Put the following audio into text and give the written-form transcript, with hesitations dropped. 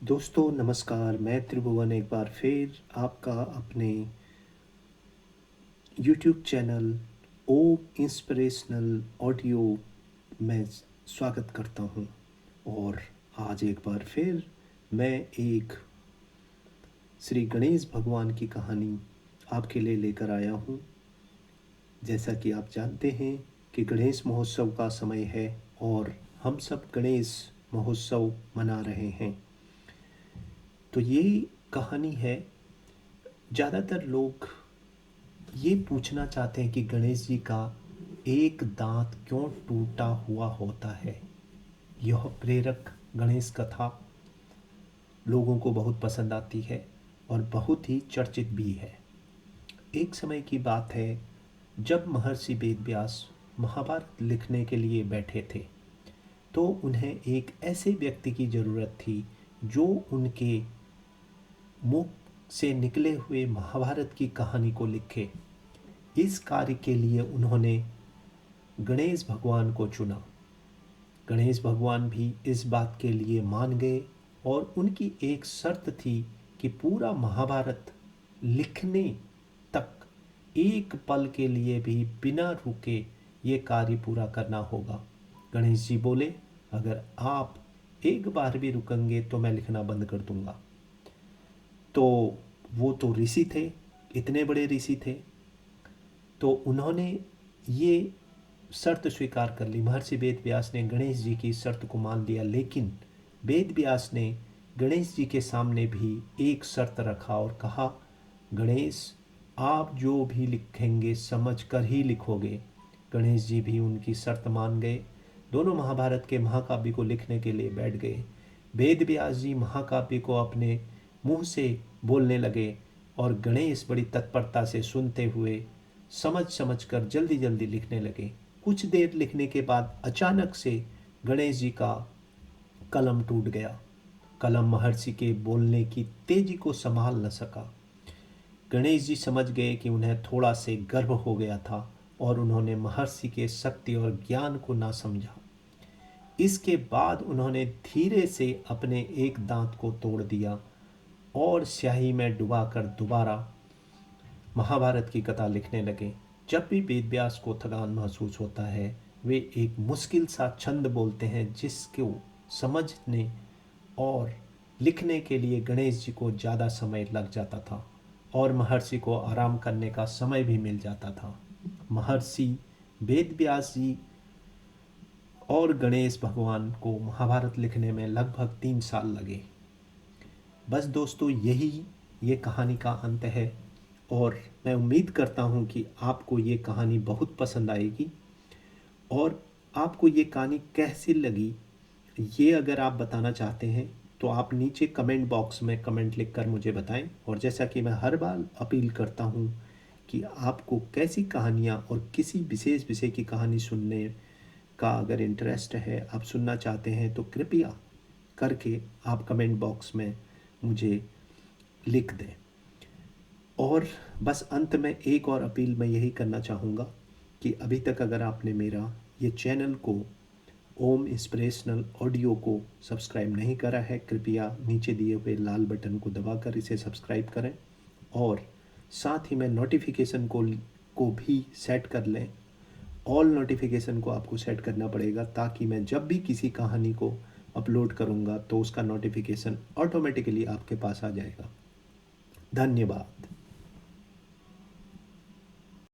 दोस्तों नमस्कार। मैं त्रिभुवन एक बार फिर आपका अपने यूट्यूब चैनल ओम इंस्पिरेशनल ऑडियो में स्वागत करता हूं। और आज एक बार फिर मैं एक श्री गणेश भगवान की कहानी आपके लिए लेकर आया हूं। जैसा कि आप जानते हैं कि गणेश महोत्सव का समय है और हम सब गणेश महोत्सव मना रहे हैं। तो ये कहानी है। ज़्यादातर लोग ये पूछना चाहते हैं कि गणेश जी का एक दांत क्यों टूटा हुआ होता है। यह प्रेरक गणेश कथा लोगों को बहुत पसंद आती है और बहुत ही चर्चित भी है। एक समय की बात है जब महर्षि वेदव्यास महाभारत लिखने के लिए बैठे थे, तो उन्हें एक ऐसे व्यक्ति की ज़रूरत थी जो उनके मुख से निकले हुए महाभारत की कहानी को लिखे। इस कार्य के लिए उन्होंने गणेश भगवान को चुना। गणेश भगवान भी इस बात के लिए मान गए और उनकी एक शर्त थी कि पूरा महाभारत लिखने तक एक पल के लिए भी बिना रुके ये कार्य पूरा करना होगा। गणेश जी बोले, अगर आप एक बार भी रुकेंगे तो मैं लिखना बंद कर दूंगा। तो वो तो ऋषि थे, इतने बड़े ऋषि थे, तो उन्होंने ये शर्त स्वीकार कर ली। महर्षि वेद व्यास ने गणेश जी की शर्त को मान लिया, लेकिन वेद व्यास ने गणेश जी के सामने भी एक शर्त रखा और कहा, गणेश आप जो भी लिखेंगे समझ कर ही लिखोगे। गणेश जी भी उनकी शर्त मान गए। दोनों महाभारत के महाकाव्य को लिखने के लिए बैठ गए। वेद व्यास जी महाकाव्य को अपने मुंह से बोलने लगे और गणेश बड़ी तत्परता से सुनते हुए समझ कर जल्दी जल्दी लिखने लगे। कुछ देर लिखने के बाद अचानक से गणेश जी का कलम टूट गया। कलम महर्षि के बोलने की तेजी को संभाल न सका। गणेश जी समझ गए कि उन्हें थोड़ा से गर्व हो गया था और उन्होंने महर्षि के शक्ति और ज्ञान को ना समझा। इसके बाद उन्होंने धीरे से अपने एक दांत को तोड़ दिया और स्याही में डुबाकर दोबारा महाभारत की कथा लिखने लगे। जब भी वेदव्यास को थकान महसूस होता है, वे एक मुश्किल सा छंद बोलते हैं जिसको समझने और लिखने के लिए गणेश जी को ज़्यादा समय लग जाता था और महर्षि को आराम करने का समय भी मिल जाता था। महर्षि वेदव्यास जी और गणेश भगवान को महाभारत लिखने में लगभग 3 साल लगे। बस दोस्तों, यही ये कहानी का अंत है और मैं उम्मीद करता हूँ कि आपको ये कहानी बहुत पसंद आएगी। और आपको ये कहानी कैसी लगी, ये अगर आप बताना चाहते हैं तो आप नीचे कमेंट बॉक्स में कमेंट लिखकर मुझे बताएं। और जैसा कि मैं हर बार अपील करता हूँ कि आपको कैसी कहानियाँ और किसी विशेष विषय की कहानी सुनने का अगर इंटरेस्ट है, आप सुनना चाहते हैं, तो कृपया करके आप कमेंट बॉक्स में मुझे लिख दें। और बस अंत में एक और अपील मैं यही करना चाहूँगा कि अभी तक अगर आपने मेरा ये चैनल को ओम इंस्पिरेशनल ऑडियो को सब्सक्राइब नहीं करा है, कृपया नीचे दिए हुए लाल बटन को दबाकर इसे सब्सक्राइब करें और साथ ही में नोटिफिकेशन को भी सेट कर लें। ऑल नोटिफिकेशन को आपको सेट करना पड़ेगा ताकि मैं जब भी किसी कहानी को अपलोड करूँगा तो उसका नोटिफिकेशन ऑटोमेटिकली आपके पास आ जाएगा। धन्यवाद।